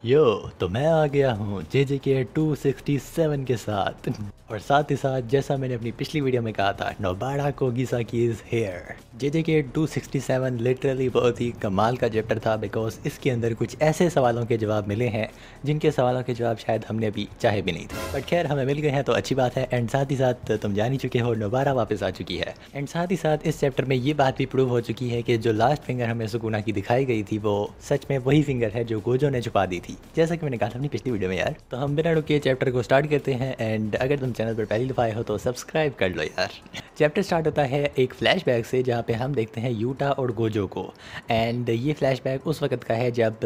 यो तो मैं आ गया हूँ JJK 267 के साथ। और साथ ही साथ जैसा मैंने अपनी पिछली वीडियो में कहा था, Nobara Kugisaki is here. JJK 267 literally बहुत ही कमाल का चैप्टर था, बिकॉज इसके अंदर कुछ ऐसे सवालों के जवाब मिले हैं जिनके सवालों के जवाब शायद हमने अभी चाहे भी नहीं थे, बट खैर हमें मिल गए हैं तो अच्छी बात है। एंड साथ ही साथ तुम जान ही चुके हो, नोबारा वापस आ चुकी है। एंड साथ ही साथ इस चैप्टर में ये बात भी प्रूव हो चुकी है कि जो लास्ट फिंगर हमें सुकुना की दिखाई गई थी वो सच में वही फिंगर है जो गोजो ने छुपा दी थी, जैसा कि मैंने कहा था अपनी पिछली वीडियो में यार। तो हम बिना रुके चैप्टर को स्टार्ट करते हैं। एंड अगर तुम चैनल पर पहली दफ़ा आए हो तो सब्सक्राइब कर लो यार। चैप्टर स्टार्ट होता है एक फ्लैशबैक से, जहाँ पे हम देखते हैं यूटा और गोजो को। एंड ये फ्लैशबैक उस वक्त का है जब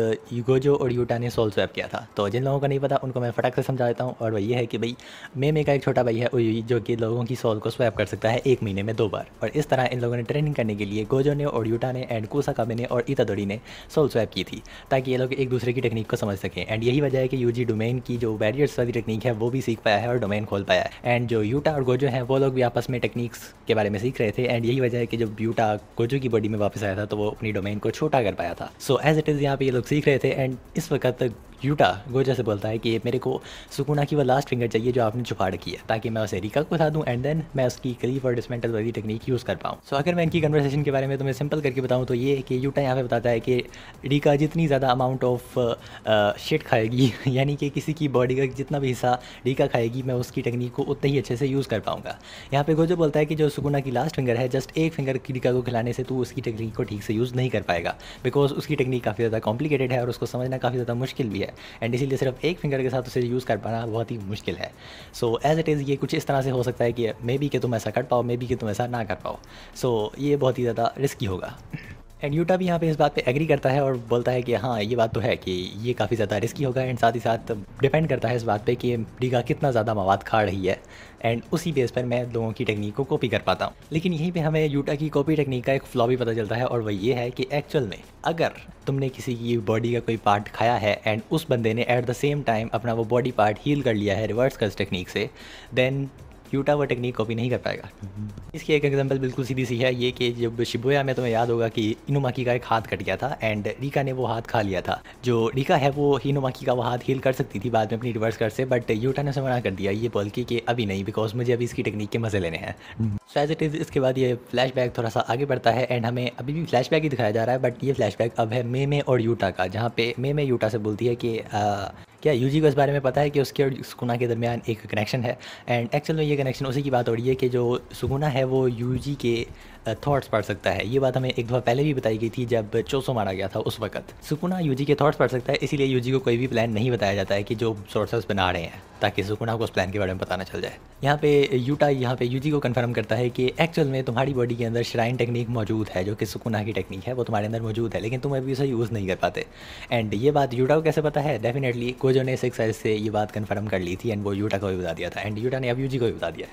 गोजो और यूटा ने सोल स्वैप किया था। तो जिन लोगों को नहीं पता उनको मैं फटाक से समझा देता हूँ, और वह ये है कि भाई मेमे का एक छोटा भाई है उयुई, जो कि लोगों की सोल को स्वैप कर सकता है 1 महीने में 2 बार। और इस तरह इन लोगों ने ट्रेनिंग करने के लिए गोजो ने और यूटा ने एंड कुसाकाबे ने और इतादोरी ने सोल स्वैप की थी, ताकि ये लोग एक दूसरे की टेक्निक को समझ सकें। एंड यही वजह है कि यूजी डोमेन की जो बैरियर्स वाली टेक्निक है वो भी सीख पाया है और डोमेन खोल पाया है। एंड जो यूटा और गोजो हैं वो लोग भी आपस में टेक्निक्स के बारे में सीख रहे थे। एंड यही वजह है कि जब यूटा गोजो की बॉडी में वापस आया था तो वो अपनी डोमेन को छोटा कर पाया था। सो एज इट इज़ यहाँ पे ये लोग सीख रहे थे। एंड इस वक्त यूटा गोजो से बोलता है कि मेरे को सुकुना की वो लास्ट फिंगर चाहिए जो आपने छुपा रखी है, ताकि मैं उसे रिका को बता दूं एंड देन मैं उसकी क्लीफ और डिसमेंटल वाली टेक्निक यूज़ कर पाऊँ। सो अगर मैं इनकी कन्वर्सेशन के बारे में तुम्हें सिंपल करके बताऊँ तो ये कि यूटा यहाँ पे बताता है कि रिका जितनी ज़्यादा अमाउंट ऑफ शिट खाएगी यानी कि किसी की बॉडी का जितना भी हिस्सा रिका खाएगी, मैं उसकी टेक्निक को उतना ही अच्छे से यूज़ कर पाऊँगा। यहाँ पे गोजो बोलता है कि जो सुकुना की लास्ट फिंगर है, जस्ट एक फिंगर रिका को खिलाने से तू उसकी टेक्निक को ठीक से यूज़ नहीं कर पाएगा, बिकॉज उसकी टेक्निक काफ़ी ज़्यादा कॉम्प्लिकेटेड है और उसको समझना काफ़ी ज़्यादा मुश्किल भी है। एंड इसीलिए सिर्फ एक फिंगर के साथ उसे यूज़ कर पाना बहुत ही मुश्किल है। सो एज इट इज़ ये कुछ इस तरह से हो सकता है कि मे बी कि तुम ऐसा कर पाओ, मे बी कि तुम ऐसा ना कर पाओ। सो ये बहुत ही ज़्यादा रिस्की होगा। एंड यूटा भी यहाँ पे इस बात पे एग्री करता है और बोलता है कि हाँ ये बात तो है कि ये काफ़ी ज़्यादा रिस्की होगा। एंड साथ ही साथ डिपेंड करता है इस बात पे कि रिका कितना ज़्यादा मवाद खा रही है, एंड उसी बेस पर मैं लोगों की टेक्निक को कॉपी कर पाता हूँ। लेकिन यहीं पे हमें यूटा की कॉपी टेक्निक का एक फ्लॉ भी पता चलता है, और वह ये है कि एक्चुअल में अगर तुमने किसी की बॉडी का कोई पार्ट खाया है एंड उस बंदे ने एट द सेम टाइम अपना वो बॉडी पार्ट हील कर लिया है रिवर्स कर्स टेक्निक से, देन यूटा वो टेक्निक कॉपी नहीं कर पाएगा। इसकी एक एग्जांपल बिल्कुल सीधी सी है ये कि जब शिबुया में तुम्हें याद होगा कि इनुमाकी का एक हाथ कट गया था एंड रिका ने वो हाथ खा लिया था। जो रिका है वो इनुमाकी का वो हाथ हील कर सकती थी बाद में अपनी रिवर्स कर से, बट यूटा ने उसे मना कर दिया ये बोल के कि अभी नहीं, बिकॉज मुझे अभी इसकी टेक्निक के मज़े लेने हैं। सो एज इट इज़ इसके बाद ये फ्लैशबैक थोड़ा सा आगे बढ़ता है एंड हमें अभी भी फ्लैशबैक ही दिखाया जा रहा है, बट ये फ्लैशबैक अब है मेमे और यूटा का, जहाँ पे मेमे यूटा से बोलती है कि क्या यूजी को इस बारे में पता है कि उसके और सुकुना के दरमियान एक कनेक्शन है। एंड एक्चुअल में ये कनेक्शन उसी की बात हो रही है कि जो सुकुना है वो यूजी के थॉट्स पढ़ सकता है। ये बात हमें एक दफ़ा पहले भी बताई गई थी जब चोसो मारा गया था। उस वक्त सुकुना यूजी के थॉट्स पढ़ सकता है, इसीलिए यूजी को कोई भी प्लान नहीं बताया जाता है कि जो सोर्सेस बना रहे हैं, ताकि सुकुना को उस प्लान के बारे में पता ना चल जाए। यहाँ पे यूटा यहाँ पे यूजी को कंफर्म करता है कि एक्चुअल में तुम्हारी बॉडी के अंदर श्राइन टेक्निक मौजूद है, जो कि सुकुना की टेक्निक है, वो तुम्हारे अंदर मौजूद है, लेकिन तुम अभी उसे यूज़ नहीं कर पाते। एंड ये बात यूटा को कैसे पता है? डेफिनेटली गोजो ने 6 साइज से ये बात कंफर्म कर ली थी एंड वो यूटा को भी बता दिया था, एंड यूटा ने अब यूजी को भी बता दिया।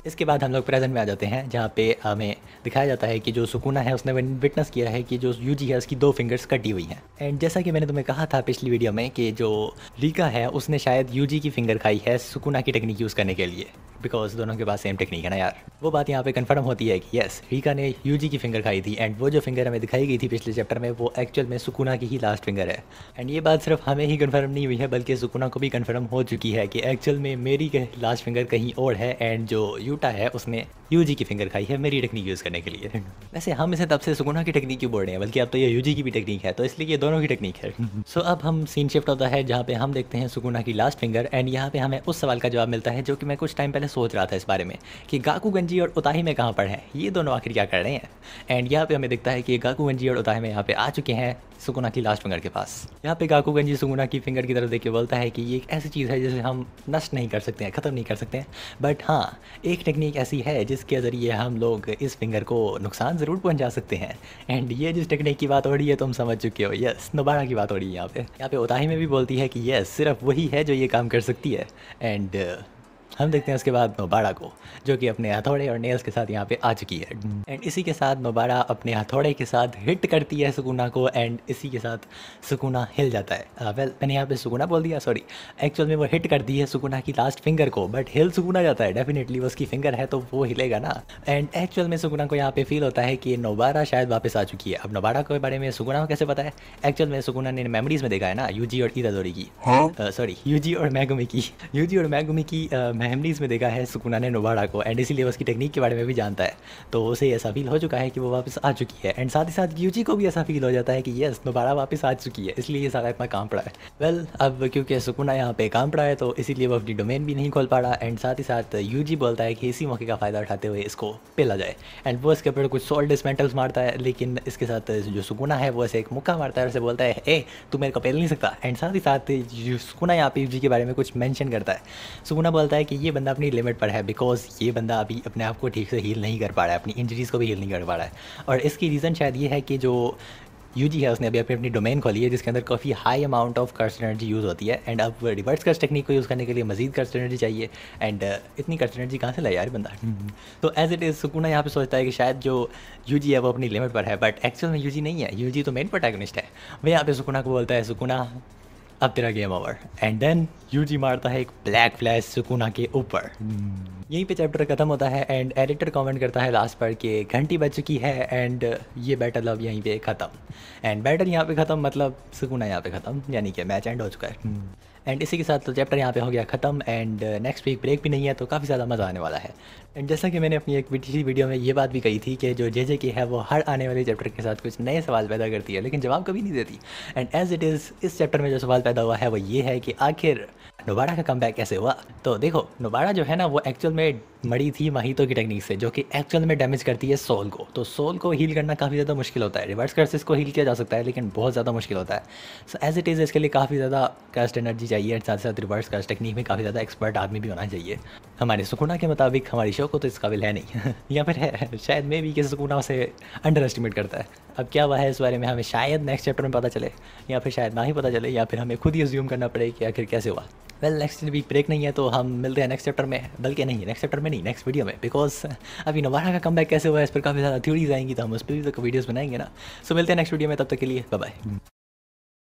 इसके बाद हम लोग प्रेजेंट में आ जाते हैं, जहाँ पे हमें दिखाया जाता है कि जो सुकुना है उसने विटनेस किया है कि जो यूजी है उसकी 2 फिंगर्स कटी हुई हैं। एंड जैसा कि मैंने तुम्हें कहा था पिछली वीडियो में कि जो रिका है उसने शायद यूजी की फिंगर खाई है सुकुना की टेक्निक यूज़ करने के लिए, बिकॉज दोनों के पास सेम टेक्निक है ना यार। वो बात यहाँ पे कंफर्म होती है कि यस रिका ने यूजी की फिंगर खाई थी, एंड वो जो फिंगर हमें दिखाई गई थी पिछले चैप्टर में वो एक्चुअल में सुकुना की ही लास्ट फिंगर है। एंड ये बात सिर्फ हमें ही कंफर्म नहीं हुई है बल्कि सुकुना को भी कंफर्म हो चुकी है कि एक्चुअल में मेरी लास्ट फिंगर कहीं और है, एंड जो यूटा है उसने यूजी की फिंगर खाई है मेरी टेक्निक यूज़ करने के लिए। वैसे हम इसे तब से सुकुना की टेक्निक क्यों बोल रहे हैं, बल्कि अब तो ये यूजी की भी टेक्निक है, तो इसलिए ये दोनों की टेक्निक है। सो अब हम सीन शिफ्ट होता है जहाँ पे हम देखते हैं सुकुना की लास्ट फिंगर, एंड यहाँ पे हमें उस सवाल का जवाब मिलता है जो कि मैं कुछ टाइम पहले सोच रहा था इस बारे में कि गाकुगंजी और उताही में कहाँ पर हैं, ये दोनों आखिर क्या कर रहे हैं। एंड यहाँ पे हमें दिखता है कि गाकुगंजी और उताही में यहाँ पे आ चुके हैं सुकुना की लास्ट फिंगर के पास। यहाँ पे गाकुगंजी सुकुना की फिंगर की तरफ देख के बोलता है कि ये एक ऐसी चीज़ है जिसे हम नष्ट नहीं कर सकते हैं, ख़त्म नहीं कर सकते हैं, बट हाँ एक टेक्निक ऐसी है जिसके ज़रिए हम लोग इस फिंगर को नुकसान ज़रूर पहुँचा सकते हैं। एंड ये जिस टेक्निक की बात हो रही है तुम समझ चुके हो, यस नोबारा की बात हो रही है। यहाँ पे उताही में भी बोलती है कि यस सिर्फ वही है जो ये काम कर सकती है। एंड हम देखते हैं उसके बाद नोबाड़ा को, जो कि अपने हथौड़े और नेल्स के साथ यहाँ पे आ चुकी है। एंड इसी के साथ नोबाड़ा अपने हथौड़े के साथ हिट करती है सुकुना को एंड इसी के साथ सुकुना हिल जाता है। वेल मैंने यहाँ पे सुकुना बोल दिया, सॉरी, एक्चुअल में वो हिट करती है सुकुना की लास्ट फिंगर को, बट हिल सुकुना जाता है। डेफिनेटली उसकी फिंगर है तो वो हिलेगा ना। एंड एक्चुअल में सुकुना को यहाँ पे फील होता है कि नोबाड़ा शायद वापस आ चुकी है। अब नोबाड़ा के बारे में सुकुना को कैसे पता है? एक्चुअल में सुकुना ने मेमोरीज में देखा है ना यूजी और इतादोरी की, सॉरी यूजी और मैगुमी की मेमोरीज में देखा है सुकुना ने नोबाड़ा को, एंड इसीलिए उसकी टेक्निक के बारे में भी जानता है। तो उसे ऐसा फील हो चुका है कि वो वापस आ चुकी है। एंड साथ ही साथ यूजी को भी ऐसा फील हो जाता है कि यस नोबाड़ा वापस आ चुकी है, इसलिए ये सारा इतना काम पड़ा है। वेल अब क्योंकि सुकुना यहाँ पे काम पड़ा है तो इसीलिए वो अपनी डोमेन भी नहीं खोल पा रहा। एंड साथ ही साथ यूजी बोलता है कि इसी मौके का फ़ायदा उठाते हुए इसको पेला जाए। एंड वो इसके ऊपर कुछ सोल डिसमेंटल्स मारता है, लेकिन इसके साथ जो सुकुना है वो ऐसे एक मुक्का मारता है और उसे बोलता है ए तू मेरे को पेल नहीं सकता। एंड साथ ही साथ सुकुना यहाँ पे यूजी के बारे में कुछ मेंशन करता है। सुकुना बोलता है कि ये बंदा अपनी लिमिट पर है, बिकॉज ये बंदा अभी अपने आप को ठीक से हील नहीं कर पा रहा है, अपनी इंजरीज़ को भी हील नहीं कर पा रहा है। और इसकी रीज़न शायद ये है कि जो यूजी है उसने अभी अपनी डोमेन खोली है जिसके अंदर काफ़ी high amount of cursed energy use होती है। एंड अब रिवर्स कर्स्ट टेक्निक को यूज़ करने के लिए मजीद कर्स्ट एनर्जी चाहिए। एंड इतनी कर्स्ट एनर्जी कहाँ से लाए यार बंदा। तो एज इट इज़ सुकुना यहाँ पे सोचता है कि शायद जो यूजी है वो अपनी लिमिट पर है, बट एक्चुअल में यूजी नहीं है, यूजी तो मेन प्रोटैगनिस्ट है। वह यहाँ पे सुकुना को बोलता है सुकुना अब तेरा game over. And then Yuji मारता है एक ब्लैक फ्लैश सुकुना के ऊपर। यहीं पे चैप्टर ख़त्म होता है एंड एडिटर कमेंट करता है लास्ट पर कि घंटी बज चुकी है एंड ये बैटल अब यहीं पे ख़त्म। एंड बैटल यहाँ पे ख़त्म मतलब सुकुना यहाँ पे ख़त्म, यानी कि मैच एंड हो चुका है। एंड इसी के साथ तो चैप्टर यहाँ पे हो गया ख़त्म। एंड नेक्स्ट वीक ब्रेक भी नहीं है तो काफ़ी ज़्यादा मज़ा आने वाला है। एंड जैसा कि मैंने अपनी एक पिछली वीडियो में ये बात भी कही थी कि जो जे की है वो हर आने वाले चैप्टर के साथ कुछ नए सवाल पैदा करती है लेकिन जवाब कभी नहीं देती। एंड एज इट इज़ इस चैप्टर में जो सवाल पैदा हुआ है वो ये है कि आखिर नोबाड़ा का कमबैक कैसे हुआ। तो देखो नोबाड़ा जो है ना वो एक्चुअल में मरी थी माहितो की टेक्निक से, जो कि एक्चुअल में डैमेज करती है सोल को। तो सोल को हील करना काफ़ी ज़्यादा मुश्किल होता है। रिवर्स कर्सेस को हील किया जा सकता है लेकिन बहुत ज़्यादा मुश्किल होता है। सो एज इट इज़ इसके लिए काफ़ी ज़्यादा कर्स्ट एनर्जी चाहिए एंड साथ साथ रिवर्स कर्स्ट टेक्निक में काफ़ी ज़्यादा एक्सपर्ट आदमी भी होना चाहिए। हमारे सुकुना के मुताबिक हमारी शो को तो इस काबिल है नहीं या फिर है शायद मे भी कि सुकुना उसे अंडर एस्टिमेट करता है। अब क्या हुआ है इस बारे में हमें शायद नेक्स्ट चैप्टर में पता चले या फिर शायद ना ही पता चले, या फिर हमें खुद ही अज्यूम करना पड़े कि आखिर कैसे हुआ। वेल नेक्स्ट वीक ब्रेक नहीं है तो हम मिलते हैं नेक्स्ट चैप्टर में, बल्कि नहीं नेक्स्ट चैप्टर में नहीं नेक्स्ट वीडियो में, बिकॉज अभी नोबाड़ा का कमबैक कैसे हुआ है इस पर काफ़ी ज़्यादा थ्योरीज आएंगी तो हम उस पर भी तो वीडियोज़ बनाएंगे ना। सो मिलते हैं नेक्स्ट वीडियो में, तब तक के लिए बाय बाय।